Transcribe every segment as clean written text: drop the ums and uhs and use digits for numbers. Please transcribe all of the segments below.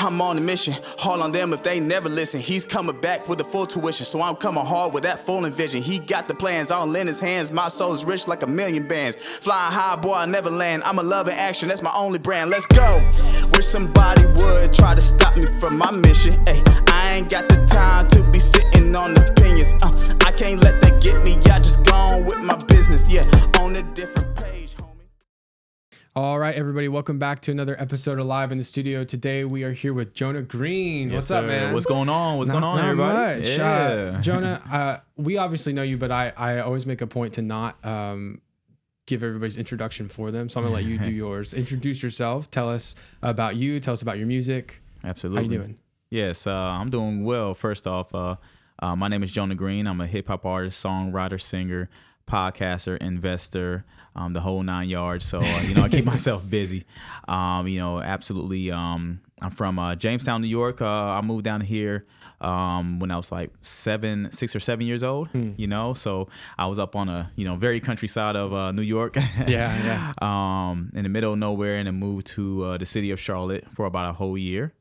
I'm on a mission, hard on them if they never listen. He's coming back with a full tuition, so I'm coming hard with that full vision. He got the plans all in his hands, my soul's rich like a million bands. Flying high, boy, I never land. I'm a love and action, that's my only brand. Let's go. Wish somebody would try to stop me from my mission. Ay, I ain't got the time to be sitting on opinions. I can't let that get me. I just gone with my business, yeah, on a different page, homie. All right, everybody, welcome back to another episode of Live in the Studio. Today we are here with Jonah Greene. Yes, What's up, man? What's going on? What's going on, everybody? Much. Yeah. Jonah, we obviously know you, but I always make a point to not give everybody's introduction for them. So I'm going to let you do yours. Introduce yourself. Tell us about you. Tell us about your music. Absolutely. How you doing? Yes, I'm doing well. First off, my name is Jonah Greene. I'm a hip-hop artist, songwriter, singer, podcaster, investor, the whole 9 yards. So, I keep myself busy. Absolutely. I'm from Jamestown, New York. I moved down here when I was like 6 or 7 years old, so I was up on a, very countryside of New York. Yeah. In the middle of nowhere, and then moved to the city of Charlotte for about a whole year,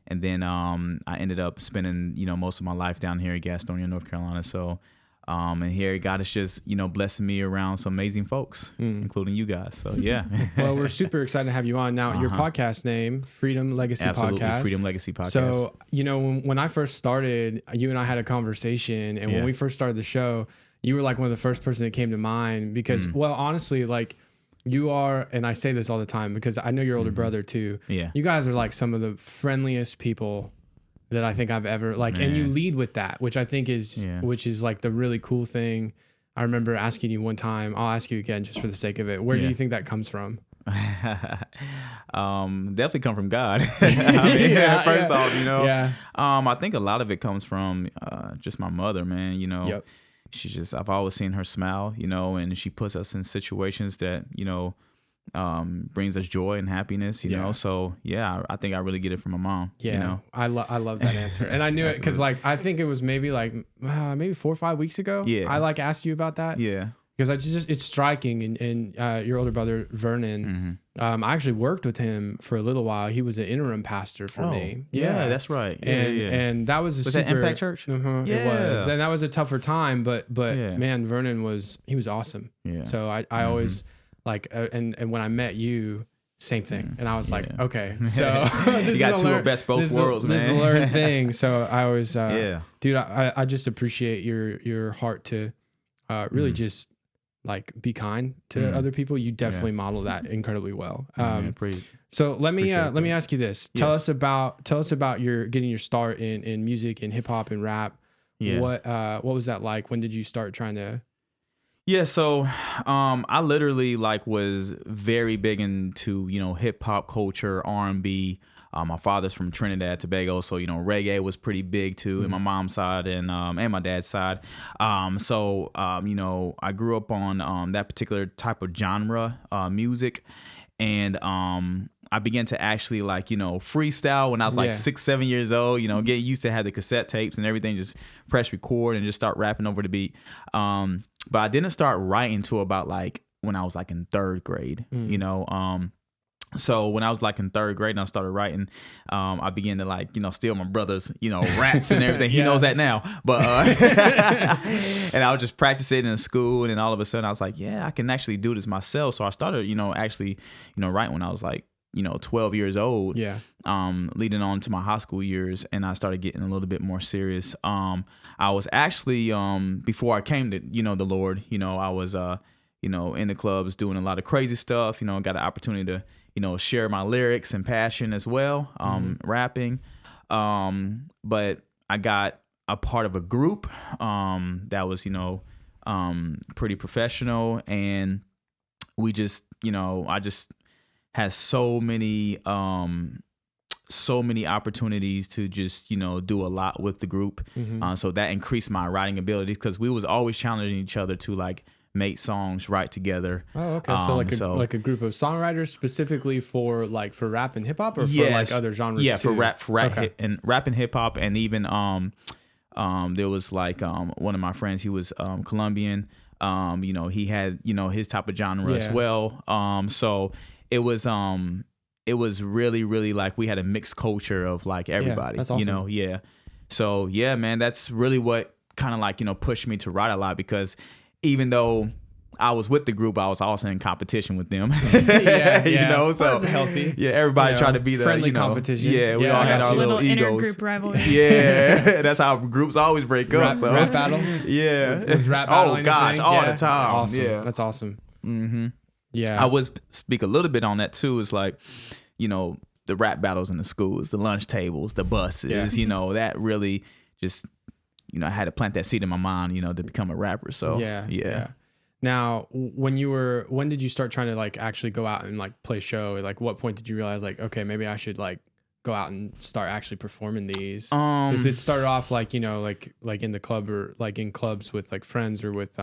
and then I ended up spending, most of my life down here in Gastonia, North Carolina. So, and here God is just, blessing me around some amazing folks, including you guys. So, yeah. Well, we're super excited to have you on. Now, your podcast name, Freedom Legacy Absolutely, Podcast. Freedom Legacy Podcast. So, when I first started, you and I had a conversation, and when we first started the show, you were like one of the first person that came to mind because, well, honestly, like you are, and I say this all the time because I know your older brother too. Yeah. You guys are like some of the friendliest people that I think I've ever like, and you lead with that, which I think is, which is like the really cool thing. I remember asking you one time, I'll ask you again just for the sake of it. Where do you think that comes from? Definitely come from God. First off, I think a lot of it comes from just my mother, man. I've always seen her smile, and she puts us in situations that brings us joy and happiness, So I think I really get it from my mom. I love that answer, and I knew it because I think it was maybe 4 or 5 weeks ago. I asked you about that. Because it's striking, and your older brother Vernon, I actually worked with him for a little while. He was an interim pastor for me. Yeah, that's right. And that was that Impact Church? It was, and that was a tougher time. But man, Vernon was awesome. Yeah. So I always and when I met you, same thing. And I was like, okay, so you got two of best both worlds, man. This is a learned thing. So I always, dude, I just appreciate your heart to really just be kind to other people. You definitely model that incredibly well. So let me ask you this. Tell us about your getting your start in music and hip hop and rap. What was that like? When did you start trying to? Yeah, so I literally was very big into hip hop culture, R&B. My father's from Trinidad, Tobago, so reggae was pretty big too, in my mom's side and my dad's side. So I grew up on that particular type of genre music, and I began to actually freestyle when I was 6, 7 years old. Get used to have the cassette tapes and everything, just press record and just start rapping over the beat. But I didn't start writing till about when I was in third grade. So when I was in third grade and I started writing, I began to steal my brother's, raps and everything. He knows that now. But and I would just practice it in school, and then all of a sudden I was like, I can actually do this myself. So I started, actually, writing when I was 12 years old. Leading on to my high school years, and I started getting a little bit more serious. I was actually before I came to the Lord, I was in the clubs doing a lot of crazy stuff. Got an opportunity to share my lyrics and passion as well, rapping. But I got a part of a group that was, pretty professional, and we just, I just had so many opportunities to just, do a lot with the group. So that increased my writing abilities because we was always challenging each other to make songs, write together. Oh, okay. So like a group of songwriters specifically for rap and hip hop, or for other genres? Yeah, too? for rap and rap and hip hop, and even there was one of my friends. He was Colombian. He had his type of genre as well. So it was it was really, really like we had a mixed culture of like everybody, that's awesome. you know? Yeah. So yeah, man, that's really what kind of like, you know, pushed me to write a lot, because even though I was with the group, I was also in competition with them. You know, so that's healthy. Yeah, everybody tried to be the friendly you know, competition. Yeah, we all had our little egos. Group rivalry. Yeah, that's how groups always break up. So rap battle. Yeah, Was rap battling oh gosh, all the time. Awesome. Yeah, That's awesome. Mm-hmm. Yeah, I would speak a little bit on that too. It's like, you know, the rap battles in the schools, the lunch tables, the buses. You know, that really just, you know, I had to plant that seed in my mind, you know, to become a rapper. So yeah. Now, when did you start trying to like actually go out and like play show? Like, what point did you realize like, okay, maybe I should like go out and start actually performing these? If it started off like, you know, like in the club or like in clubs with like friends or with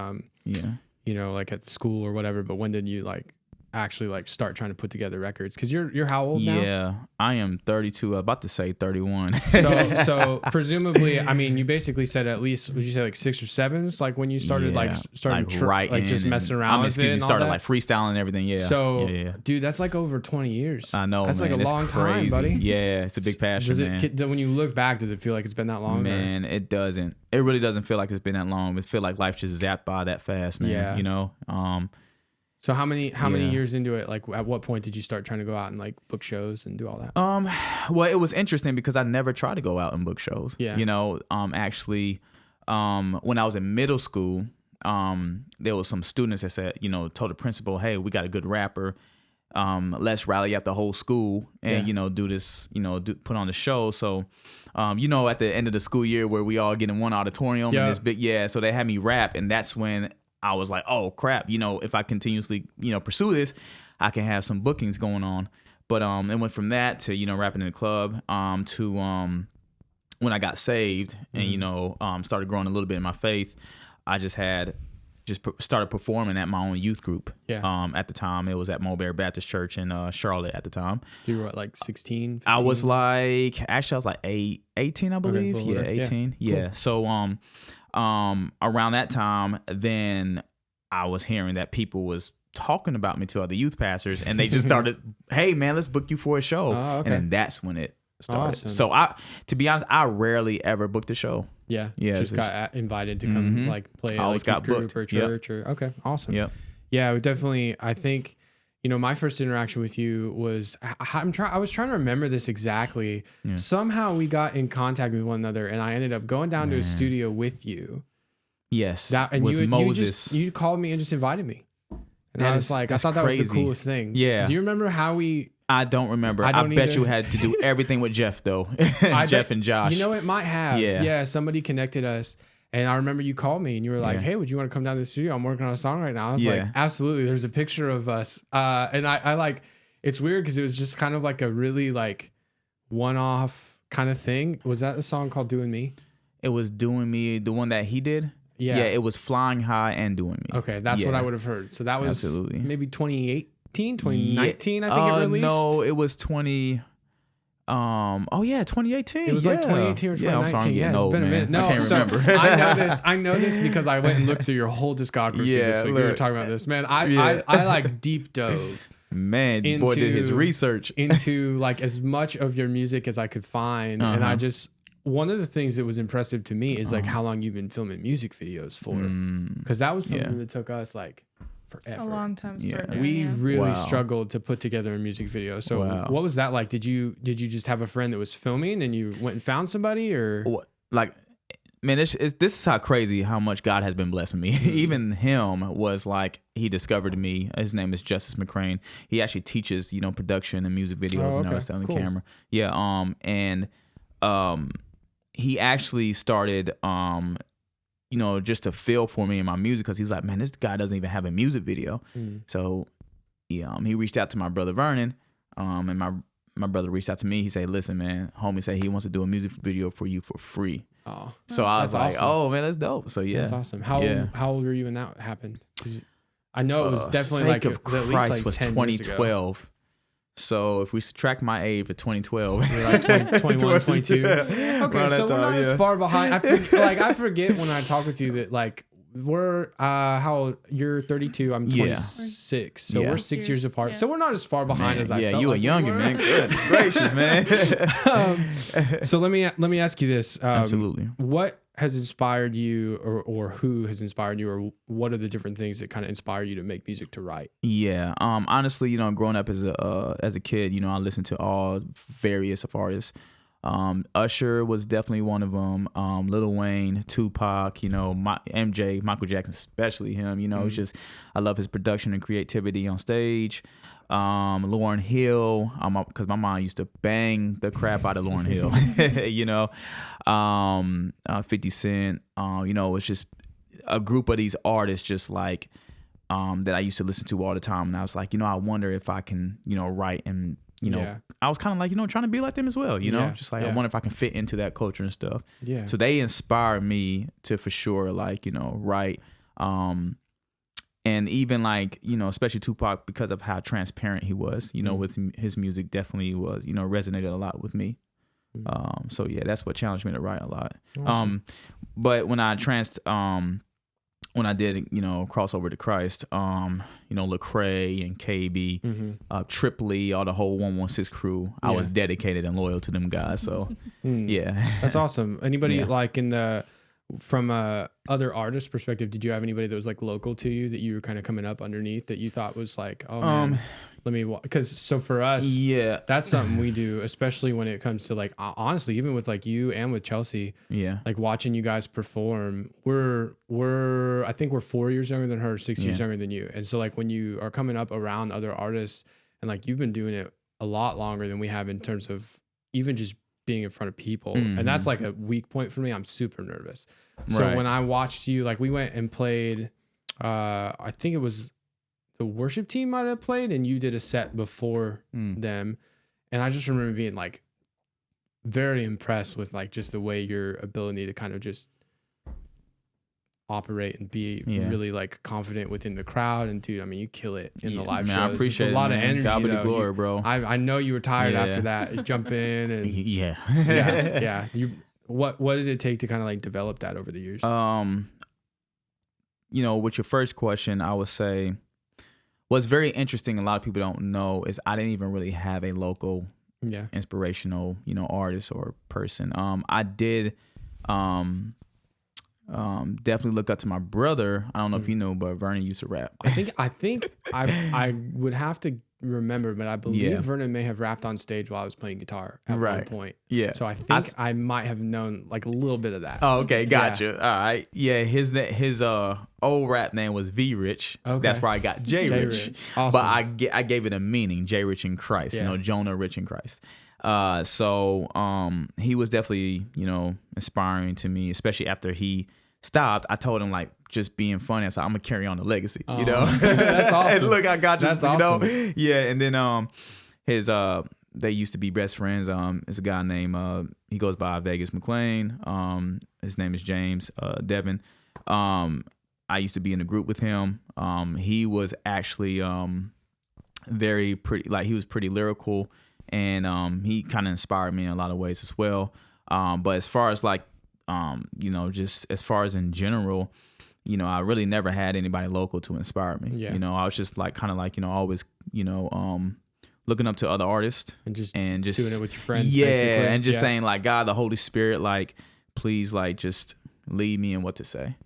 you know, like at school or whatever. But when did you like actually like start trying to put together records? Because you're how old now? Yeah, I am 32. About to say 31. So presumably, I mean, you basically said at least, would you say like 6 or 7s? Like when you started writing, like just messing around with it. Started like freestyling and everything. Yeah. So, dude, that's like over 20 years. I know. That's man. like a long time, buddy. Yeah, it's a big passion. When you look back, does it feel like it's been that long? Man, it doesn't. It really doesn't feel like it's been that long. It feel like life just zapped by that fast, man. Yeah. You know. So how many years into it, like at what point did you start trying to go out and like book shows and do all that? Well, it was interesting because I never tried to go out and book shows. Yeah. You know, actually, when I was in middle school, there was some students that said, you know, told the principal, hey, we got a good rapper. Let's rally up the whole school and, you know, do this, you know, put on the show. So, you know, at the end of the school year where we all get in one auditorium and this big, so they had me rap, and that's when I was like, oh crap, you know, if I continuously, you know, pursue this, I can have some bookings going on. But it went from that to, you know, rapping in the club, to when I got saved and, you know, started growing a little bit in my faith. I started performing at my own youth group. At the time, it was at Mulberry Baptist Church in Charlotte at the time. So you were what, like 16, 15? I was like 18, I believe. Okay, cool. 18. Yeah. Cool. So around that time, then I was hearing that people was talking about me to other youth pastors, and they just started, hey man, let's book you for a show. And then that's when it started. Awesome. So to be honest, I rarely ever booked a show. Yeah. Just got invited to come like play a like, youth group or church or okay. Awesome. Yeah, we definitely, I think, you know, my first interaction with you was, I was trying to remember this exactly. Somehow we got in contact with one another, and I ended up going down to a studio with you. Yes. With Moses. You called me and just invited me. And I was like, I thought crazy. That was the coolest thing. Yeah. Do you remember how we... I don't remember. I bet you had to do everything with Jeff, though. Jeff and Josh. You know, it might have. Yeah, somebody connected us. And I remember you called me and you were like, hey, would you want to come down to the studio? I'm working on a song right now. I was like, absolutely. There's a picture of us. And I like, it's weird because it was just kind of like a really like one-off kind of thing. Was that the song called Doing Me? It was Doing Me, the one that he did? Yeah, it was Flying High and Doing Me. Okay, that's what I would have heard. So that was maybe 2018, 2019, I think it released. No, it was 2018. It was like 2018 or 2019. I'm sorry, I'm getting it's old, been a minute. No, I can't remember. I know this because I went and looked through your whole discography this week. We were talking about this. Man, I like deep dove. Man, boy did his research into like as much of your music as I could find. And I just, one of the things that was impressive to me is like how long you've been filming music videos for. Because that was something that took us like forever. A long time. We really struggled to put together a music video. So what was that like? Did you just have a friend that was filming and you went and found somebody, or like, man, this is how crazy how much God has been blessing me. Even him was like, he discovered me. His name is Justice McCrane. He actually teaches, you know, production and music videos and everything on the camera. Yeah. He actually started, you know, just to feel for me in my music, because he's like, man, this guy doesn't even have a music video. So he reached out to my brother Vernon, and my brother reached out to me. He said, listen, man, homie said he wants to do a music video for you for free. So I was like, oh man, that's dope. So that's awesome. How old were you when that happened? I know it was definitely like of Christ was 2012. So if we subtract my age for 2012, you're like 21, 22. Okay, so we're not as far behind. I forget when I talk with you that like we're how old? You're 32. I'm 26. So we're 6 years apart. So we're not as far behind as I felt. Yeah, you a youngin', man. Goodness gracious, man. So let me ask you this. Absolutely. What has inspired you, or who has inspired you, or what are the different things that kind of inspire you to make music, to write? Yeah. Honestly, growing up as a kid, I listened to all various of artists. Usher was definitely one of them. Lil Wayne, Tupac, MJ, Michael Jackson, especially him. It's just, I love his production and creativity on stage. Lauryn Hill, because my mom used to bang the crap out of Lauryn Hill. 50 Cent. It's just a group of these artists, just like that I used to listen to all the time, and I was like, I wonder if I can, write and. I was kind of like, trying to be like them as well, just like, I wonder if I can fit into that culture and stuff. Yeah. So they inspired me to, for sure, like, write. And even like, especially Tupac, because of how transparent he was, with his music, definitely was, resonated a lot with me. So yeah, that's what challenged me to write a lot. Awesome. But when I when I did, cross over to Christ, Lecrae and KB, Tripoli, all the whole 116 crew, I was dedicated and loyal to them guys. So, yeah. That's awesome. Anybody like from other artist perspective, did you have anybody that was like local to you that you were kind of coming up underneath that you thought was like, oh man, because so for us, that's something we do, especially when it comes to like, honestly, even with like you and with Chelsea, like watching you guys perform, I think we're 4 years younger than her, 6 years younger than you. And so like when you are coming up around other artists and like you've been doing it a lot longer than we have in terms of even just being in front of people. And that's like a weak point for me. I'm super nervous. So when I watched you, like we went and played, I think it was the worship team might have played and you did a set before them. And I just remember being like very impressed with like just the way your ability to kind of just operate and be really like confident within the crowd. And dude, I mean, you kill it in the live shows. I appreciate it's a lot of energy. God be the though. glory, bro. I know you were tired after that. You jump in and yeah. What did it take to kind of like develop that over the years? With your first question, I would say what's very interesting, a lot of people don't know, is I didn't even really have a local inspirational, artist or person. I did definitely look up to my brother. I don't know if you know, but Vernon used to rap. I think I would have to remember, but I believe Vernon may have rapped on stage while I was playing guitar at one point. Yeah. So I think I might have known like a little bit of that. Oh, okay, gotcha. All right. Yeah, his old rap name was V Rich. Okay. That's where I got J Rich. Awesome. But I gave it a meaning, J Rich in Christ. Jonah Rich in Christ. So he was definitely, inspiring to me, especially after he stopped. I told him like, just being funny, so I'm gonna carry on the legacy, That's awesome. And look, I got you. That's awesome. And then they used to be best friends. It's a guy named he goes by Vegas McLean. His name is James Devin. I used to be in a group with him. He was actually very pretty, like he was pretty lyrical, and he kind of inspired me in a lot of ways as well. But as far as like just as far as in general, I really never had anybody local to inspire me. Yeah. I was just like kind of like, always, looking up to other artists and just doing it with your friends. Yeah. Basically. And just saying like, God, the Holy Spirit, like, please, like, just lead me in what to say,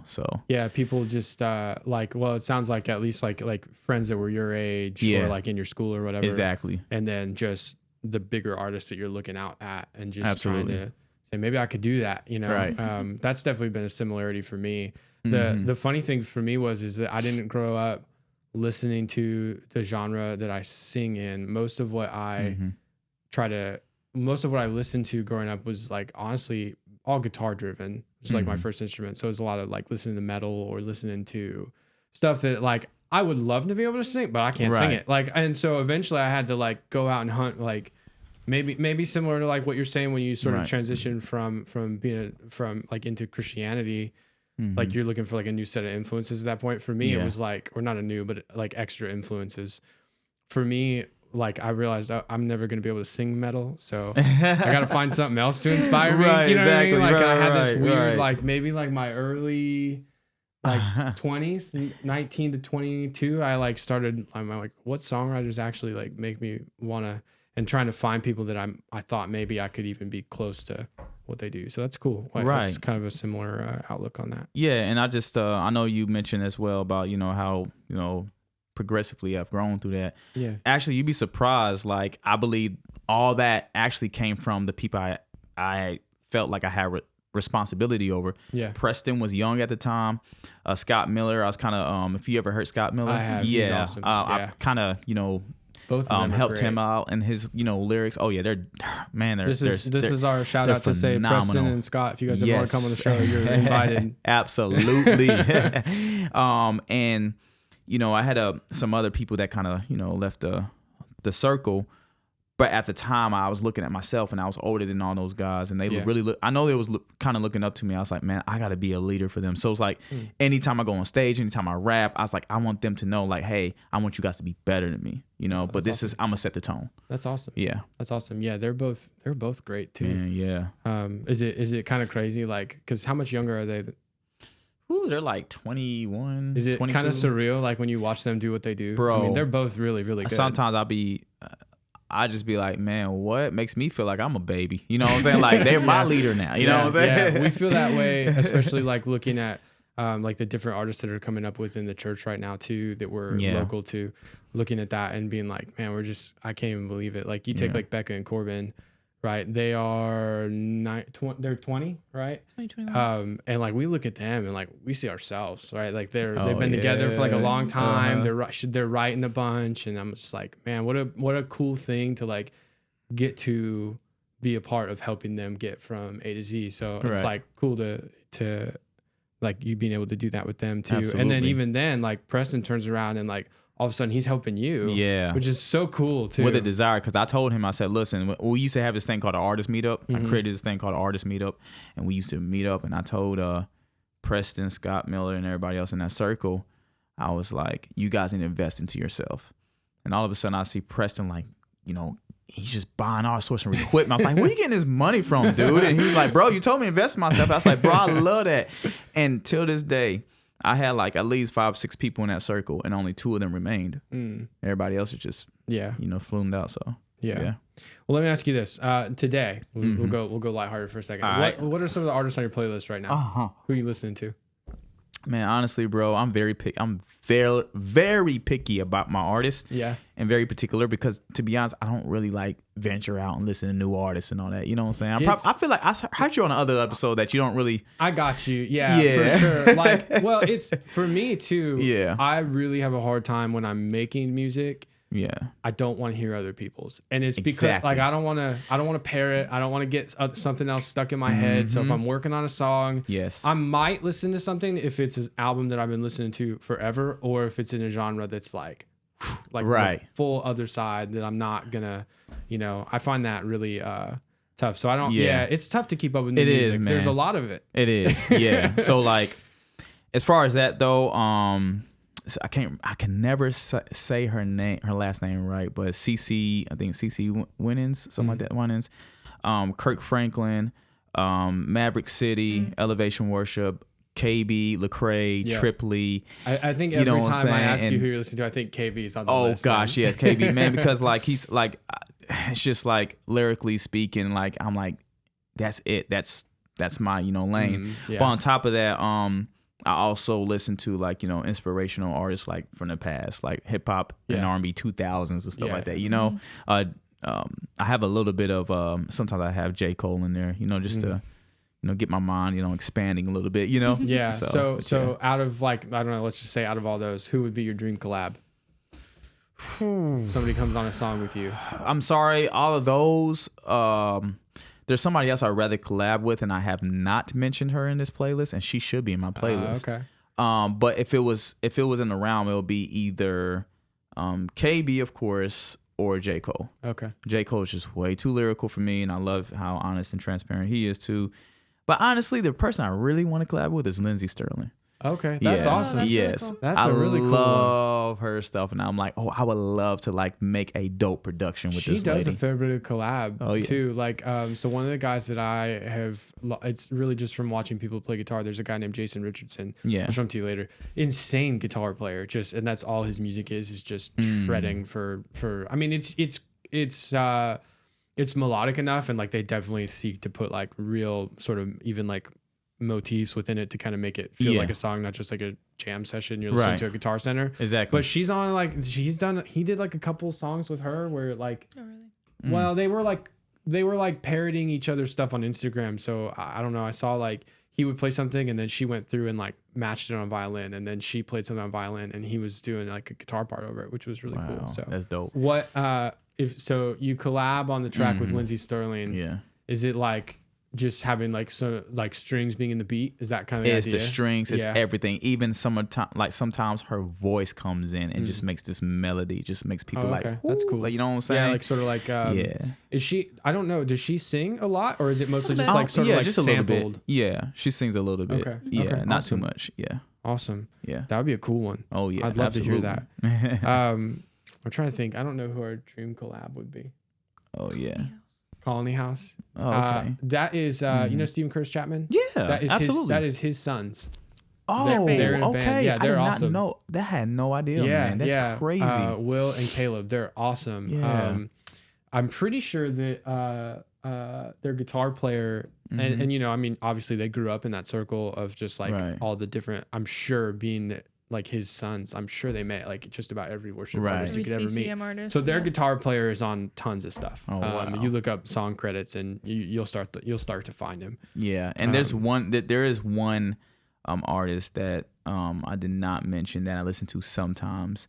So people just it sounds like at least like friends that were your age or like in your school or whatever. Exactly. And then just the bigger artists that you're looking out at and just trying to say, maybe I could do that, Right. That's definitely been a similarity for me. The funny thing for me is that I didn't grow up listening to the genre that I sing in. Most of what I listened to growing up was like honestly all guitar driven. It's like my first instrument. So it was a lot of like listening to metal or listening to stuff that like I would love to be able to sing, but I can't sing it. Like, and so eventually I had to like go out and hunt like maybe similar to like what you're saying when you sort of transition from like into Christianity. Like you're looking for like a new set of influences at that point. For me, it was like, or not a new, but like extra influences. For me, like I realized I'm never going to be able to sing metal. So I got to find something else to inspire me. You know what I mean? Like I had this weird, like maybe like my early like 20s, 19 to 22, I like started, I'm like, what songwriters actually like make me want to, and trying to find people that I thought maybe I could even be close to what they do. So that's cool. Like, right. That's kind of a similar outlook on that. Yeah. And I just, I know you mentioned as well about, how, progressively I've grown through that. Yeah. Actually, you'd be surprised. Like, I believe all that actually came from the people I felt like I had responsibility over. Yeah. Preston was young at the time. Scott Miller, I was kind of if you ever heard Scott Miller, I have. yeah, He's awesome. I kind of both of them helped great. him out and his lyrics. Oh yeah, they're this is our shout out to say phenomenal. Preston and Scott. If you guys ever want to come on the show, you're invited. Absolutely. And I had some other people that kind of left the circle. But at the time, I was looking at myself, and I was older than all those guys, and they really I know they was kind of looking up to me. I was like, man, I got to be a leader for them. So it's like, anytime I go on stage, anytime I rap, I was like, I want them to know, like, hey, I want you guys to be better than me, But this is, I'm gonna set the tone. That's awesome. Yeah, that's awesome. Yeah, they're both great too. Yeah. Is it kind of crazy? Like, because how much younger are they? Ooh, they're like 21. Is it 22? kind of surreal, like when you watch them do what they do? Bro, I mean, they're both really, really good. Sometimes I just be like, man, what makes me feel like I'm a baby? You know what I'm saying? Like, they're my leader now. You know what I'm saying? Yeah, we feel that way, especially like looking at like the different artists that are coming up within the church right now too, that we're local to, looking at that and being like, man, I can't even believe it. Like, you take like Becca and Corbin, right? They are they're 20, right? 2021. And like we look at them and like we see ourselves, right? Like they've been together for like a long time. They're writing a bunch, and I'm just like, man, what a cool thing to like get to be a part of helping them get from A to Z. So it's like cool to like you being able to do that with them too. Absolutely. And then even then, like Preston turns around and like all of a sudden he's helping you. Yeah. Which is so cool too. With a desire, because I told him, I said, listen, we used to have this thing called an artist meetup. Mm-hmm. I created this thing called an artist meetup, and we used to meet up, and I told Preston, Scott Miller, and everybody else in that circle, I was like, you guys need to invest into yourself. And all of a sudden I see Preston like, he's just buying all sorts of equipment. I was like, where are you getting this money from, dude? And he was like, bro, you told me to invest in myself. I was like, bro, I love that. And till this day, I had like at least 5-6 people in that circle, and only 2 of them remained. Everybody else is just flumed out. So yeah. Well, let me ask you this. Today we'll go lighthearted for a second. What are some of the artists on your playlist right now? Who are you listening to? Man, honestly, bro, I'm very very picky about my artists. Yeah. And very particular, because to be honest, I don't really like venture out and listen to new artists and all that. You know what I'm saying? I feel like I heard you on another episode that you don't really. I got you. Yeah, for sure. Like, well, it's for me too. Yeah. I really have a hard time when I'm making music. Yeah. I don't want to hear other people's, and it's because like I don't want to pair it. I don't want to get something else stuck in my head. So if I'm working on a song, I might listen to something if it's an album that I've been listening to forever, or if it's in a genre that's like the full other side that I'm not gonna, I find that really tough. So I don't. Yeah, it's tough to keep up with new music. Man. There's a lot of it. It is. Yeah. So like, as far as that though, I can never say her last name right, but I think CC Winans, something like that. Winans, Kirk Franklin, Maverick City, Elevation Worship, KB, Lecrae, Tripley. I think every time I ask you who you're listening to, I think KB is on the list. Oh gosh, yes, KB, man, because like he's like, it's just like lyrically speaking, like I'm like, that's it, that's my lane. But on top of that, I also listen to like, inspirational artists like from the past, like hip hop and R&B 2000s and stuff like that. I have a little bit of sometimes I have J. Cole in there, just to get my mind, expanding a little bit, Yeah. So out of like, I don't know, let's just say out of all those, who would be your dream collab? Somebody comes on a song with you. I'm sorry, all of those. There's somebody else I'd rather collab with, and I have not mentioned her in this playlist, and she should be in my playlist. Okay. But if it was in the realm, it would be either KB, of course, or J. Cole. Okay. J. Cole is just way too lyrical for me, and I love how honest and transparent he is too. But honestly, the person I really want to collab with is Lindsey Sterling. Okay, that's awesome. That's really Yes, cool. That's a really cool one. I love her stuff, and I'm like, oh, I would love to like make a dope production with She this does lady. a fair bit of collab Oh, yeah. too. Like, so one of the guys that I have, it's really just from watching people play guitar. There's a guy named Jason Richardson. Yeah. I'll show him to you later. Insane guitar player. Just, and that's all his music is just shredding for. I mean, it's melodic enough, and like they definitely seek to put like real sort of even like motifs within it to kind of make it feel like a song, not just like a jam session you're listening to a Guitar Center. Exactly. But she's on like he did like a couple songs with her where like Oh, really? well they were like parodying each other's stuff on Instagram. So I don't know. I saw like he would play something and then she went through and like matched it on violin, and then she played something on violin and he was doing like a guitar part over it, which was really cool. So that's dope. what if so you collab on the track with Lindsey Sterling? Yeah. Is it like just having like like strings being in the beat? Is that kind of the It's idea? the strings, it's everything. Even sometimes her voice comes in and just makes this melody, just makes people like, that's cool. Like, you know what I'm saying? Yeah, like sort of like Is she? I don't know. Does she sing a lot, or is it mostly just like sort of like just sampled? a little bit. Yeah, she sings a little bit. Okay. Yeah, Okay. not Awesome. too much. Yeah, Awesome. yeah. That would be a cool one. Oh yeah, I'd love to hear absolutely. that. I'm trying to think. I don't know who our dream collab would be. Oh yeah. Colony House. Oh, okay. That is, you know, Stephen Curtis Chapman. Yeah, that is absolutely. his. That is his sons. Oh, they're in a okay. band. Yeah, they're I did awesome. not know. That had no idea, man. That's crazy. Will and Caleb, they're awesome. Yeah. I'm pretty sure that their guitar player and you know, I mean, obviously they grew up in that circle of just like all the different. I'm sure being that like his sons, I'm sure they met like just about every worship artist you could ever meet. Artist, so their guitar player is on tons of stuff. Oh, wow. You look up song credits and you'll start to find him. Yeah, and there is one artist that I did not mention that I listen to sometimes.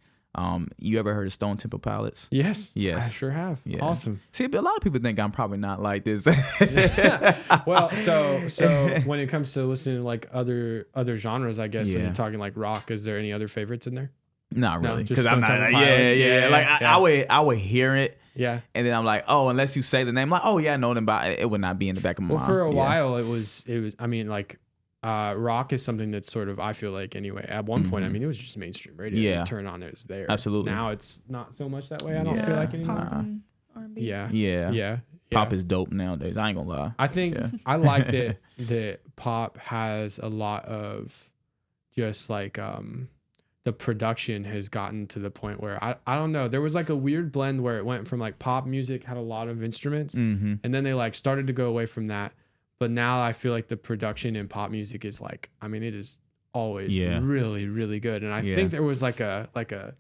You ever heard of Stone Temple Pilots? Yes. Yes. I sure have. Yeah. Awesome. See, but a lot of people think I'm probably not like this. Well, so when it comes to listening to like other genres, I guess when you're talking like rock, is there any other favorites in there? Not really, just because I'm Stone not. Temple Yeah. Pilots. Like Yeah. I would hear it, Yeah. and then I'm like, oh, unless you say the name, like, oh yeah, I know them, but it would not be in the back of my mind. Well, for a Yeah. while it was. I mean, like, rock is something that's sort of, I feel like anyway. At one point, I mean, it was just mainstream radio. Yeah. You turn on, it was there. Absolutely. Now it's not so much that way. I don't feel like anymore. Pop and R&B. Yeah. Pop is dope nowadays. I ain't gonna lie. I think I like that pop has a lot of just like the production has gotten to the point where I don't know, there was like a weird blend where it went from like pop music had a lot of instruments and then they like started to go away from that, but now I feel like the production in pop music is like, I mean, it is always really, really good. And I think there was like a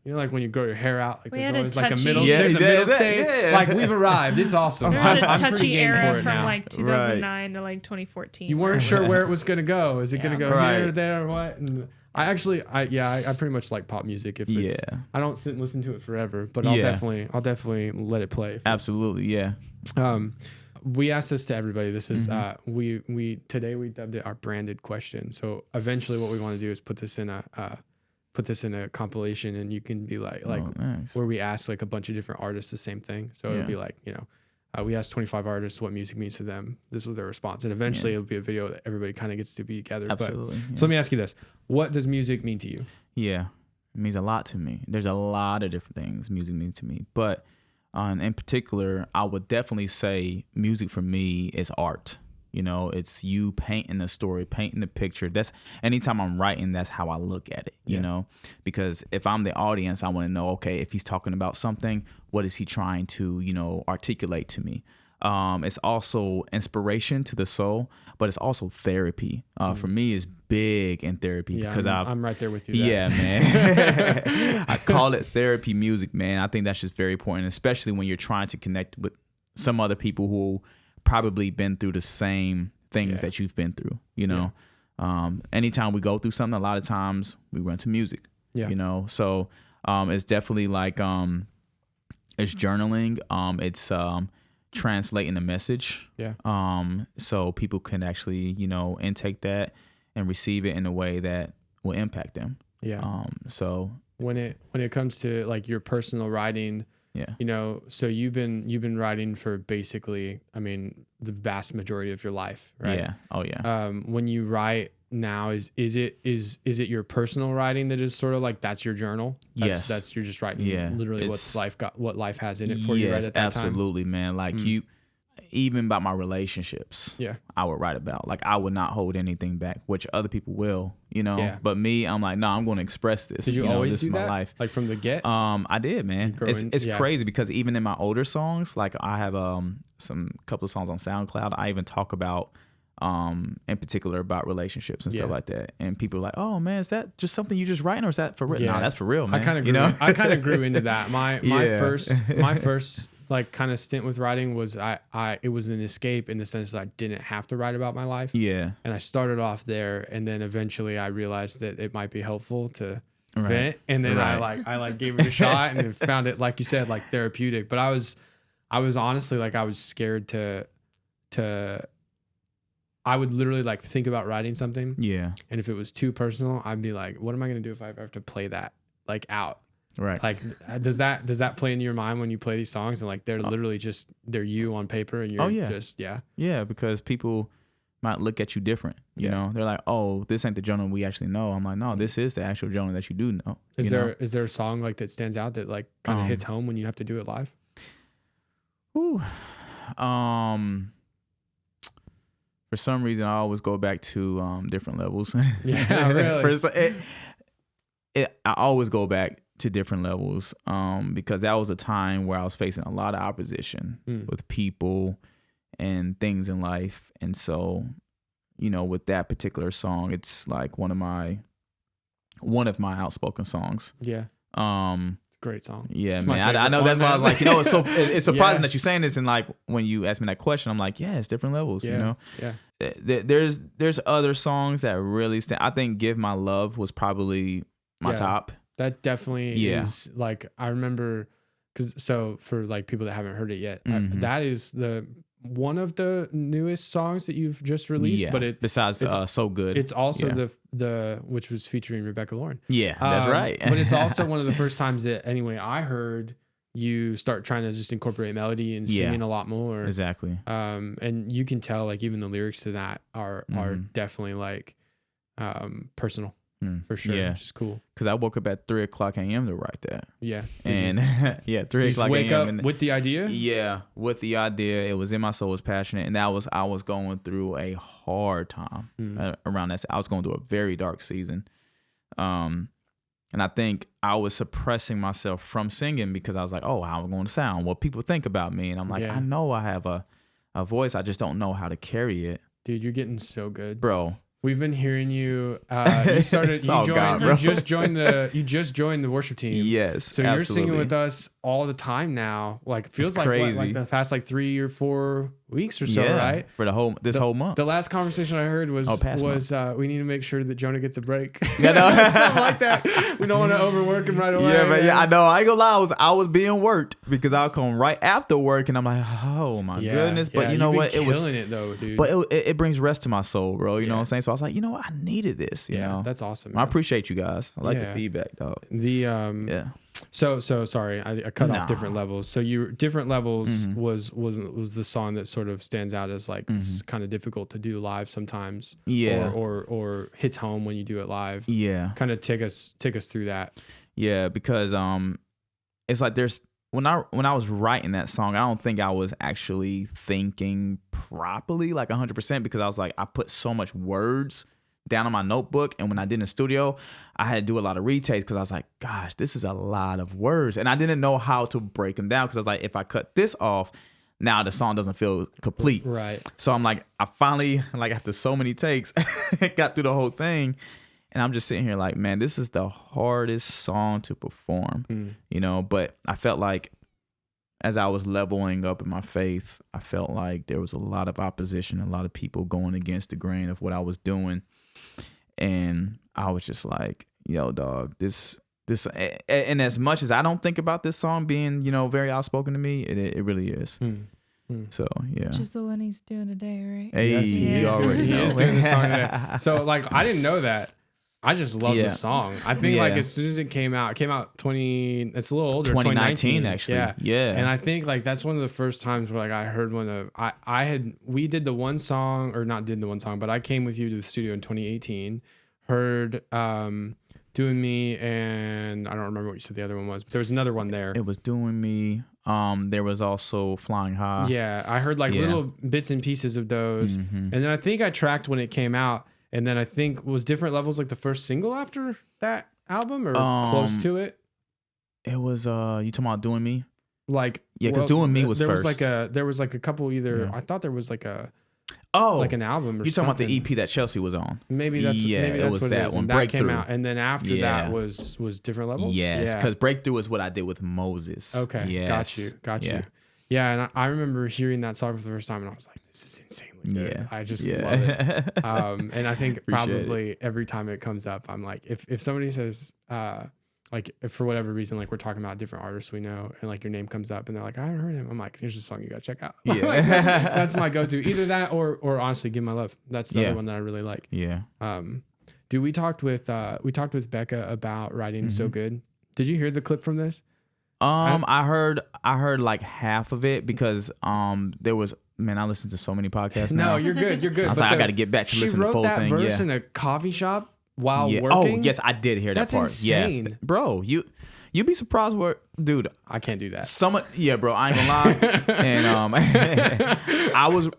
you know, like when you grow your hair out, like We there's had a always like a touchy- middle Yeah, there's a middle that- stage. yeah. Like we've arrived. It's awesome. There was a I'm pretty touchy game for era it from now. like 2009 to like 2014. You weren't sure where it was gonna go. Is it gonna go Right. here, there, or what? And I pretty much like pop music. If it's, I don't sit and listen to it forever, but I'll definitely let it play. Absolutely, yeah. We asked this to everybody. This is today we dubbed it our branded question. So eventually, what we want to do is put this in a compilation, and you can be like nice. where we ask like a bunch of different artists the same thing. So it'll be like, you know, we asked 25 artists what music means to them. This was their response, and eventually it'll be a video that everybody kind of gets to be together. Absolutely. So let me ask you this: what does music mean to you? Yeah, it means a lot to me. There's a lot of different things music means to me, but in particular, I would definitely say music for me is art. You know, it's you painting the story, painting the picture. That's anytime I'm writing, that's how I look at it, you know, because if I'm the audience, I want to know, okay, if he's talking about something, what is he trying to, you know, articulate to me? It's also inspiration to the soul, but it's also therapy. For me, it's big in therapy because I'm right there with you. Yeah, man. I call it therapy music, man. I think that's just very important, especially when you're trying to connect with some other people who probably been through the same things that you've been through, you know. Anytime we go through something, a lot of times we run to music, you know. So it's definitely like it's journaling. It's translating the message. So people can actually, you know, intake that and receive it in a way that will impact them. So when it comes to like your personal writing, you know, so you've been writing for basically, I mean, the vast majority of your life, right? Yeah. Oh yeah. When you write, now is it your personal writing that is sort of like that's your journal? That's you're just writing literally what life has in it for you right at that time. Absolutely, man. Like even about my relationships, I would write about. Like I would not hold anything back, which other people will, you know. Yeah. But me, I'm like, no, I'm going to express this. Did you always this do is that? My life. Like from the get? I did, man. It's crazy because even in my older songs, like I have some couple of songs on SoundCloud. I even talk about in particular about relationships and stuff like that. And people are like, oh man, is that just something you just writing or is that for real? Yeah. No, that's for real, man. I kind of grew into that. My first like kind of stint with writing was it was an escape in the sense that I didn't have to write about my life. Yeah. And I started off there and then eventually I realized that it might be helpful to vent. And then I gave it a shot and found it, like you said, like therapeutic. But I was honestly like I was scared to I would literally like think about writing something. Yeah. And if it was too personal, I'd be like, what am I going to do if I have to play that like out? Right. Like, does that play into your mind when you play these songs and like they're literally just they're you on paper and you're yeah, because people might look at you different. You know, they're like, oh, this ain't the Jonah we actually know. I'm like, no, this is the actual Jonah that you do know. Is there a song like that stands out that like kind of hits home when you have to do it live? Ooh, for some reason, I always go back to different levels. Yeah, really. I always go back to different levels because that was a time where I was facing a lot of opposition with people and things in life. And so, you know, with that particular song, it's like one of my outspoken songs. Yeah. It's a great song. Yeah, it's man. I know that's why I was like, you know, it's surprising that you're saying this. And like when you asked me that question, I'm like, yeah, it's different levels. Yeah. You know. Yeah. There's other songs that really stand. I think "Give My Love" was probably my top. That definitely is like, I remember so for like people that haven't heard it yet, that is one of the newest songs that you've just released, but besides So Good, it's also the which was featuring Rebecca Lauren. Yeah, that's right. But it's also one of the first times that anyway I heard you start trying to just incorporate melody and singing a lot more. Exactly. And you can tell like even the lyrics to that are definitely like personal. For sure, which is cool. Because I woke up at 3:00 a.m. to write that. Yeah, and 3:00 a.m. Wake up with the idea. Yeah, with the idea, it was in my soul, was passionate, and I was going through a hard time around that. I was going through a very dark season, and I think I was suppressing myself from singing because I was like, oh, how am I going to sound? What people think about me, and I'm like, I know I have a voice, I just don't know how to carry it. Dude, you're getting so good, bro. We've been hearing you. You just joined the worship team. Yes, so you're singing with us all the time now. Like it feels like crazy. Like the past like 3 or 4 weeks or so, right? For the whole month. The last conversation I heard was we need to make sure that Jonah gets a break. Yeah, no. Something like that. We don't want to overwork him right away. Yeah, man. Yeah, I know. I ain't gonna lie. I was being worked because I'll come right after work and I'm like, oh my goodness. But you know what? It was killing it though, dude. But it brings rest to my soul, bro. You know what I'm saying? So I was like, you know what? I needed this. You know? That's awesome. I appreciate you guys. I like the feedback, dog. So sorry, I cut off different levels. So different levels was the song that sort of stands out as like it's kind of difficult to do live sometimes. Yeah. Or hits home when you do it live. Yeah. Kind of take us through that. Yeah, because it's like when I was writing that song, I don't think I was actually thinking properly like 100% because I was like I put so much words down on my notebook, and when I did in the studio, I had to do a lot of retakes because I was like, gosh, this is a lot of words, and I didn't know how to break them down because I was like, if I cut this off, now the song doesn't feel complete. Right. So I'm like, I finally, like after so many takes, got through the whole thing, and I'm just sitting here like, man, this is the hardest song to perform, you know. But I felt like as I was leveling up in my faith, I felt like there was a lot of opposition, a lot of people going against the grain of what I was doing. And I was just like, yo, dog, this, and as much as I don't think about this song being, you know, very outspoken to me, it really is. So, yeah. Which is the one he's doing today, right? Hey, yes, you already know. He is doing the song today. So, like, I didn't know that. I just love Yeah. the song. I think like Yeah. as soon as it came out 20, it's a little older, 2019 actually. Yeah. And I think like that's one of the first times where like I heard we did the one song, or not did the one song, but I came with you to the studio in 2018, heard Doing Me, and I don't remember what you said the other one was, but there was another one there. It was Doing Me. There was also Flying High. Yeah, I heard like little bits and pieces of those. And then I think I tracked when it came out, and then I think was Different Levels like the first single after that album, or close to it. It was you talking about Doing Me? Like, Yeah, because Doing Me was there first. There was like a couple either. I thought there was like an album or you talking about something. the EP that Chelsea was on? Maybe that's it was what that it is. one. And that Breakthrough. came out, and then after that was Different Levels. Yes, because Breakthrough is what I did with Moses. Okay, yes. got you. Yeah, and I remember hearing that song for the first time, and I was like, "This is insanely good." Yeah. I just love it. And I think probably it. every time it comes up, I'm like, if somebody says, like, if for whatever reason, like we're talking about different artists we know, and like your name comes up, and they're like, "I haven't heard him," I'm like, "Here's a song you gotta check out." Yeah, Like, that's my go-to. Either that or honestly, Give My Love. That's the other one that I really like. Yeah. Dude, we talked with Becca about writing So Good. Did you hear the clip from this? I heard like half of it because there was, man, I listen to so many podcasts now. No, you're good. I was like, I got to get back to listen to the full thing. She wrote that verse in a coffee shop while working. Oh, yes, I did hear that part. Insane. Yeah, bro, you'd be surprised what, dude. I can't do that. Bro, I ain't gonna lie. And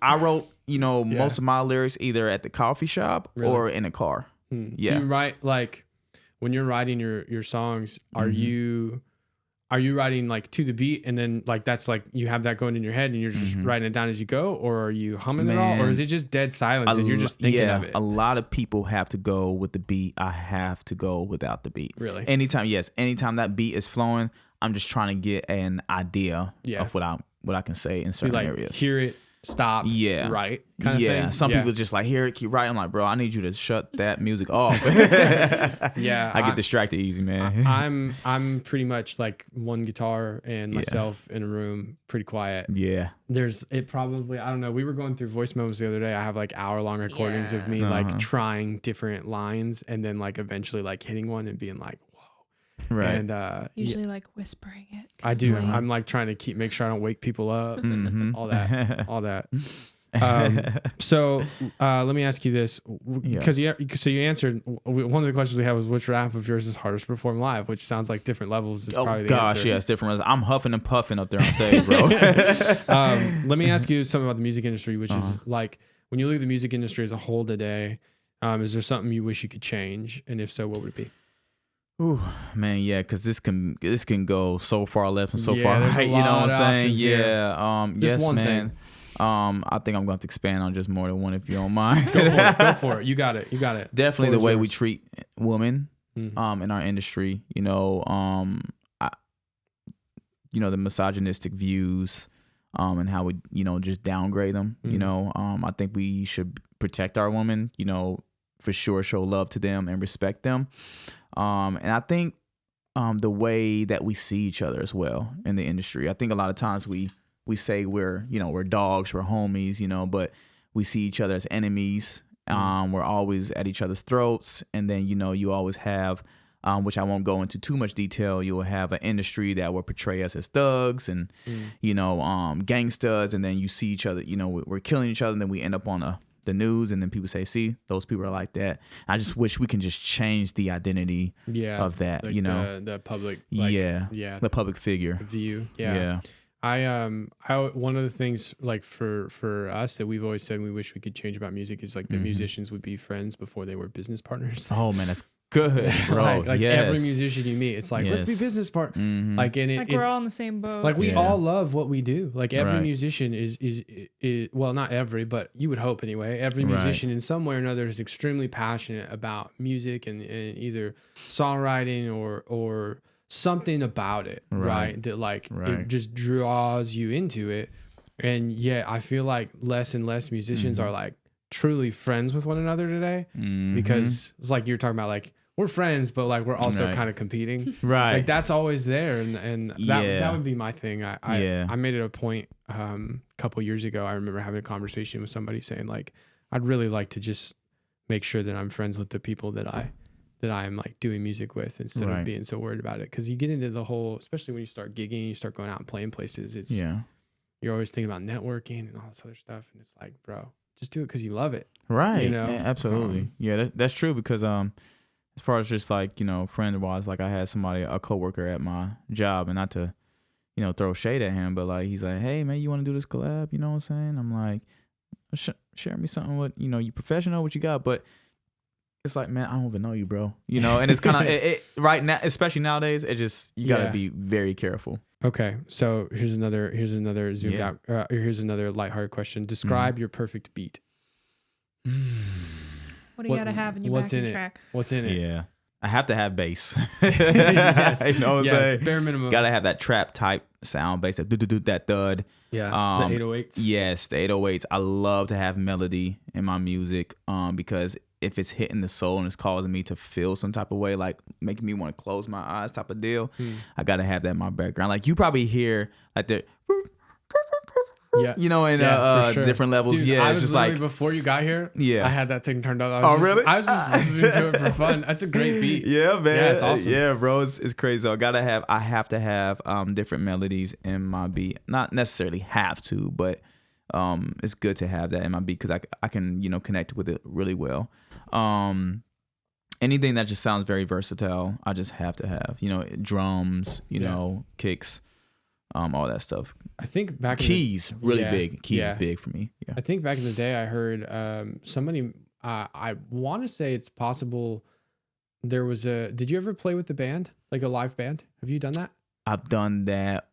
I wrote, most of my lyrics either at the coffee shop or in a car. Yeah. Do you write, like, when you're writing your songs, are you writing like to the beat, and then like that's like you have that going in your head and you're just writing it down as you go, or are you humming it all, or is it just dead silence and you're just thinking of it? A lot of people have to go with the beat. I have to go without the beat. Really? Anytime that beat is flowing, I'm just trying to get an idea of what I can say in certain areas. Hear it, stop, right? Kind of thing. Some people just like hear it, keep writing. I'm like, bro, I need you to shut that music off. Yeah, I get distracted easy, man. I'm pretty much like one guitar and myself in a room, pretty quiet. Yeah. It probably, I don't know. We were going through voice memos the other day. I have like hour-long recordings of me like trying different lines, and then like eventually like hitting one and being like, whoa. Right. And usually like whispering it. I do. I'm like trying to make sure I don't wake people up. All that. So let me ask you this, because you answered one of the questions we had was, which rap of yours is hardest to perform live, which sounds like Different Levels is probably the answer. It's different levels. I'm huffing and puffing up there on stage, bro. Let me ask you something about the music industry, which is like, when you look at the music industry as a whole today, is there something you wish you could change, and if so, what would it be? Ooh, man, yeah, because this can go so far left and so far right. You know what I'm saying? Just one thing. I think I'm going to expand on just more than one, if you don't mind. Go for it. You got it. Definitely the way we treat women in our industry. The misogynistic views and how we just downgrade them. I think we should protect our women. For sure, show love to them and respect them. And I think the way that we see each other as well in the industry. I think a lot of times we say we're dogs, we're homies, but we see each other as enemies. We're always at each other's throats. And then, you always have, which I won't go into too much detail, you'll have an industry that will portray us as thugs and, gangsters. And then you see each other, we're killing each other, and then we end up on the news, and then people say, see, those people are like that. I just wish we can just change the identity of that, like the public, the public figure view. I one of the things like for us that we've always said we wish we could change about music is like the musicians would be friends before they were business partners. Oh man, that's good, bro. like every musician you meet, it's like, let's be business partners. Like, and like we're all in the same boat. Like we all love what we do. Like every musician is well, not every, but you would hope anyway. Every musician in some way or another is extremely passionate about music and either songwriting or something about it, right? That like it just draws you into it. And I feel like less and less musicians are like truly friends with one another today, because it's like you're talking about, like, we're friends, but like we're also kind of competing. Right. Like that's always there. And that would be my thing. I made it a point a couple years ago. I remember having a conversation with somebody saying like, I'd really like to just make sure that I'm friends with the people that that I'm like doing music with instead of being so worried about it. Because you get into the whole, especially when you start gigging, you start going out and playing places. It's you're always thinking about networking and all this other stuff, and it's like, bro, just do it because you love it, right? You know, yeah, absolutely. That's true because as far as just like, you know, friend wise, like I had a coworker at my job, and not to, you know, throw shade at him, but like he's like, hey man, you want to do this collab? You know what I'm saying? I'm like, share me something what, you know, you professional, what you got, but it's like, man, I don't even know you, bro. You know, and it's kind of it right now, especially nowadays. It just you gotta be very careful. Okay, so here's another zoomed out. Here's another lighthearted question. Describe your perfect beat. What do you gotta have in your backing track? What's in it? Yeah, I have to have bass. Yes. You know what I'm saying? Bare minimum. Gotta have that trap type sound bass, that that thud. Yeah, the 808s. Yes, the 808s. I love to have melody in my music, because if it's hitting the soul and it's causing me to feel some type of way, like making me want to close my eyes type of deal, I gotta have that in my background. Like you probably hear like the, you know, in sure. different levels. Dude, it's just like before you got here. Yeah, I had that thing turned on. Really? I was just listening to it for fun. That's a great beat. Yeah, man. Yeah, it's awesome. Yeah, bro, it's crazy. I have to have different melodies in my beat. Not necessarily have to, but it's good to have that in my beat because I can, you know, connect with it really well. Anything that just sounds very versatile, I just have to have, you know, drums, you know, kicks, all that stuff. I think back keys, really big. Keys is big for me. Yeah. I think back in the day I heard somebody, I want to say it's possible there was did you ever play with the band? Like a live band? Have you done that? I've done that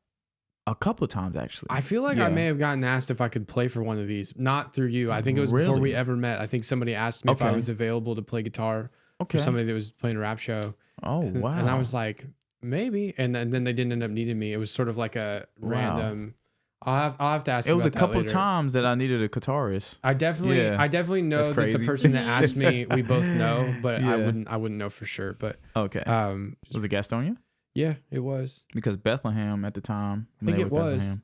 a couple of times actually. I feel like I may have gotten asked if I could play for one of these. Not through you. I think it was before we ever met. I think somebody asked me if I was available to play guitar for somebody that was playing a rap show. Oh, wow. And I was like, maybe. And then they didn't end up needing me. It was sort of like a random. I'll have to ask you about that. It was a couple later. times that I needed a guitarist. I definitely know that the person that asked me, we both know, but I wouldn't know for sure. But okay. Was it Gastonia? Yeah, it was. Because Bethlehem at the time. I think it was. Bethlehem.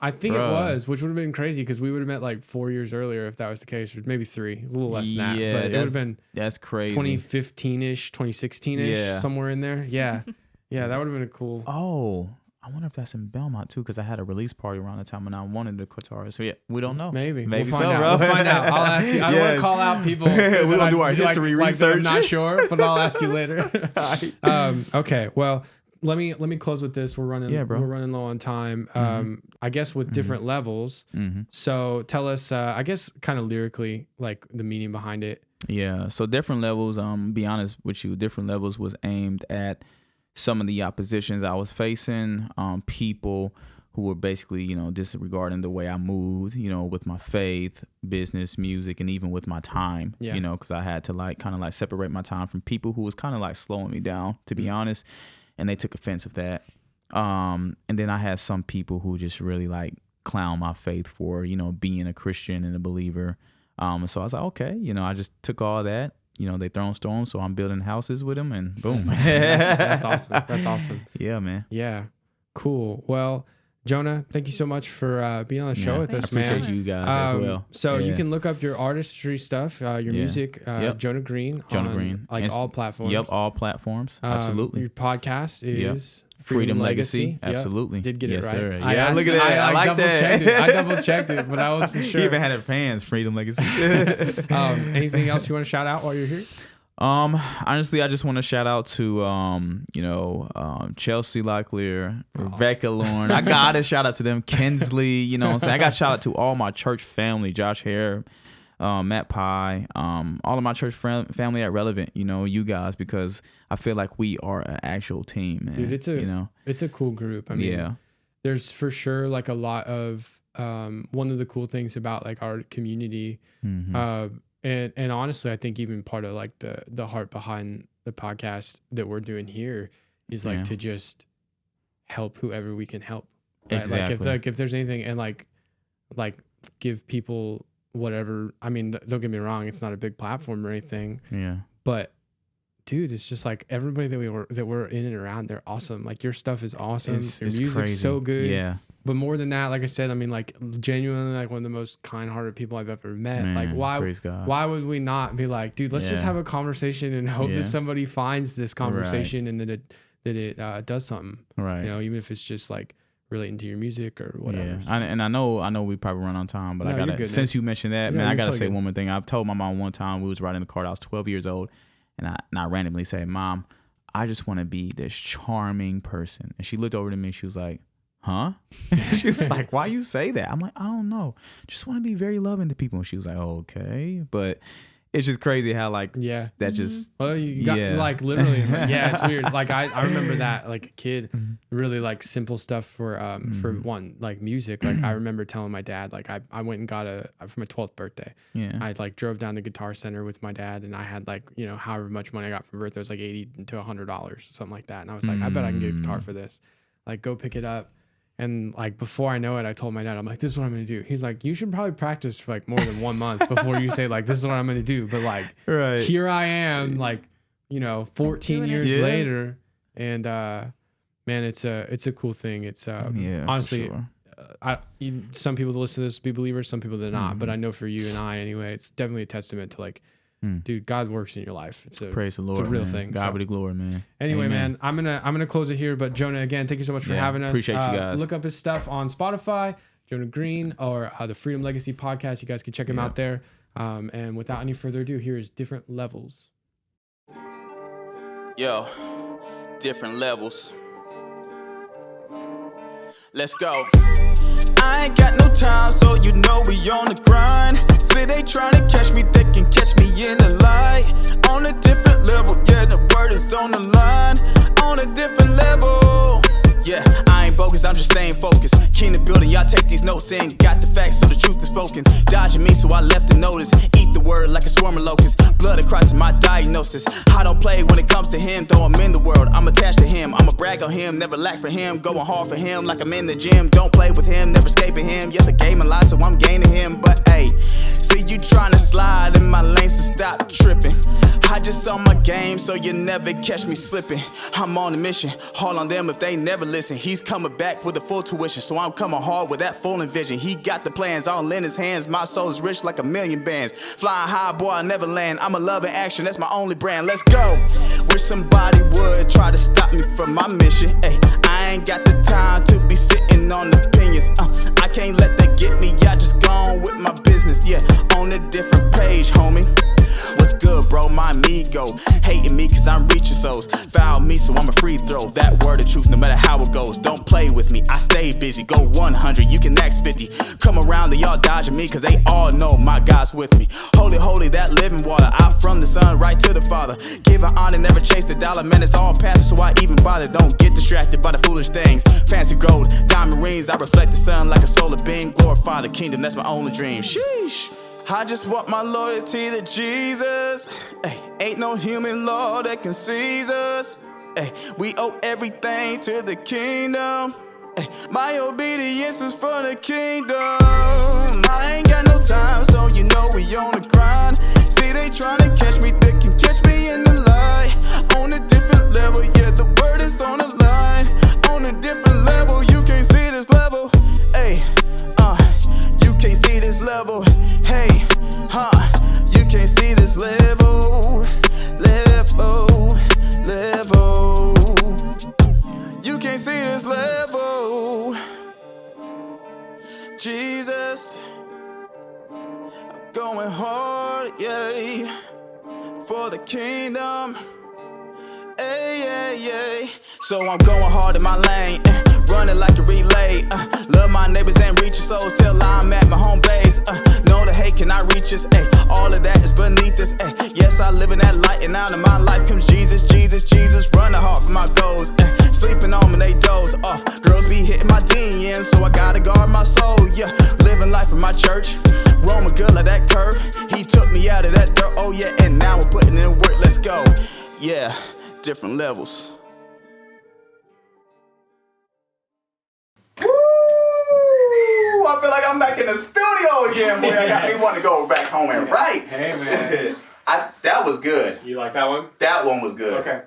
I think it was, which would have been crazy because we would have met like 4 years earlier if that was the case, or maybe 3. It's a little less than that. But it would have been that's crazy. 2015-ish, 2016-ish, somewhere in there. Yeah. Yeah, that would have been a cool. Oh, I wonder if that's in Belmont too, because I had a release party around the time when I wanted the guitarist. So yeah, we don't know. Maybe we'll find out. Bro. We'll find out. I'll ask you. I don't want to call out people. We're gonna do our history research. I'm not sure, but I'll ask you later. Okay. Well, let me close with this. We're running. Yeah, bro. We're running low on time. I guess with different levels. So tell us. I guess kind of lyrically, like the meaning behind it. Yeah. So different levels. Be honest with you. Different levels was aimed at some of the oppositions I was facing. People who were basically, you know, disregarding the way I moved, you know, with my faith, business, music, and even with my time, you know, because I had to like kind of like separate my time from people who was kind of like slowing me down, to be honest. And they took offense of that. And then I had some people who just really like clown my faith for, you know, being a Christian and a believer. So I was like, okay, you know, I just took all that. You know, they throwing storms, so I'm building houses with them, and boom. That's awesome. That's awesome. Yeah, man. Yeah, cool. Well, Jonah, thank you so much for being on the show with us, man. I appreciate you guys as well. So you can look up your artistry stuff, your music, Jonah Greene. Jonah Greene. Like all platforms. Yep, all platforms. Absolutely. Your podcast is Freedom Legacy. Absolutely. Did get it right. Sir. Yeah, look at that. I like that. I double checked it, but I wasn't sure. You even had it fans, Freedom Legacy. Anything else you want to shout out while you're here? Honestly, I just want to shout out to, Chelsea Locklear, Rebecca Lauren. I got to shout out to them. Kinsley, you know what I'm saying? I got to shout out to all my church family, Josh Hare, Matt Pye, all of my church family at Relevant, you know, you guys, because I feel like we are an actual team, man. Dude, it's a cool group. I mean, there's for sure like a lot of, one of the cool things about like our community, and honestly, I think even part of like the heart behind the podcast that we're doing here is like to just help whoever we can help. Right? Exactly. Like if there's anything, and like give people whatever. I mean, don't get me wrong, it's not a big platform or anything. Yeah. But dude, it's just like everybody that we're in and around, they're awesome. Like your stuff is awesome. Your music's crazy. So good. Yeah. but more than that, like I said, I mean, like genuinely, like one of the most kind-hearted people I've ever met. Man, like why would we not be like, dude, let's just have a conversation and hope that somebody finds this conversation and that it does something. Right. You know, even if it's just like relating to your music or whatever. Yeah. I know we probably run on time, but I gotta, since you mentioned that, man, I gotta say one more thing. I've told my mom one time, we was riding the car, I was 12 years old, and I randomly said, Mom, I just want to be this charming person. And she looked over to me, she was like, huh? She was like, why you say that? I'm like, I don't know. Just want to be very loving to people. And she was like, okay. But it's just crazy how like that just you got like literally it's weird. Like I remember that like a kid, really like simple stuff for one, like music. Like I remember telling my dad, like I went and got for my 12th birthday. Yeah. I like drove down to Guitar Center with my dad, and I had like, you know, however much money I got from birthday, it was like $80 to $100, something like that. And I was like, I bet I can get a guitar for this. Like go pick it up. And like before I know it, I told my dad, I'm like, this is what I'm gonna do. He's like, you should probably practice for like more than 1 month before you say like, this is what I'm gonna do. But like, here I am, like, you know, 14 years later, and man, it's a cool thing. It's honestly, some people that listen to this be believers, some people that not. But I know for you and I anyway, it's definitely a testament to like, dude, God works in your life. Praise the Lord. It's a real thing. God be the glory, man. Anyway, man, I'm gonna close it here. But Jonah, again, thank you so much for having us. Appreciate you guys. Look up his stuff on Spotify, Jonah Greene, or the Freedom Legacy podcast. You guys can check him out there. And without any further ado, here is Different Levels. Yo, Different Levels. Let's go. I ain't got no time, so you know we on the grind. Say they tryna catch me, they can catch me in the light. On a different level, yeah, the word is on the line. On a different level. Yeah, I ain't bogus, I'm just staying focused. Keen to building, y'all take these notes in. Got the facts, so the truth is spoken. Dodging me, so I left a notice. Eat the word like a swarm of locusts. Blood across my diagnosis. I don't play when it comes to him, though I'm in the world. I'm attached to him, I'ma brag on him. Never lack for him, going hard for him like I'm in the gym. Don't play with him, never escaping him. Yes, I game a lot, so I'm gaining him. But hey, see you trying to slide in my lane, so stop tripping. I just on my game, so you never catch me slipping. I'm on a mission, haul on them if they never listen. He's coming back with a full tuition, so I'm coming hard with that full vision. He got the plans all in his hands. My soul's rich like a million bands. Flying high, boy, I never land. I'm a love and action, that's my only brand. Let's go. Wish somebody would try to stop me from my mission. Ay, I ain't got the time to be sitting on opinions. I can't let that get me. I just go on with my business. Yeah, on a different page, homie. What's good, bro? My amigo hating me cause I'm reaching souls. Foul me, so I'm a free throw. That word of truth, no matter how it goes. Don't play with me, I stay busy. Go 100, you can ask 50. Come around, they all dodging me cause they all know my God's with me. Holy, holy, that living water. I from the Son right to the Father. Give an honor, never chase the dollar. Man, it's all passive, so I even bother. Don't get distracted by the foolish things. Fancy gold, diamond rings. I reflect the sun like a solar beam. Glorify the kingdom, that's my only dream. Sheesh. I just want my loyalty to Jesus. Ay, ain't no human law that can seize us. Ay, we owe everything to the kingdom. Ay, my obedience is for the kingdom. I ain't got no time, so you know we on the grind. See they tryna catch me, they can catch me in the light. On a different level, yeah, the word is on the line. On a different level, you can't see this level. Ay, you can't see this level. Hey, you can't see this level. Level. You can't see this level. Jesus, I'm going hard, yeah, for the kingdom. Hey. So I'm going hard in my lane, running like a relay. Love my neighbors and reach your souls till I'm at my home base. Know the hate cannot reach us. All of that is beneath us. Yes, I live in that light, and out of my life comes Jesus. Running hard for my goals. Sleeping on when they doze off. Girls be hitting my DMs, so I gotta guard my soul. Yeah, living life in my church. Roaming good like that curve. He took me out of that dirt. Oh yeah, and now we're putting in work. Let's go. Yeah. Different levels. Woo! I feel like I'm back in the studio again, boy. I got me wanting to go back home and write. Hey, man. That was good. You like that one? That one was good. Okay.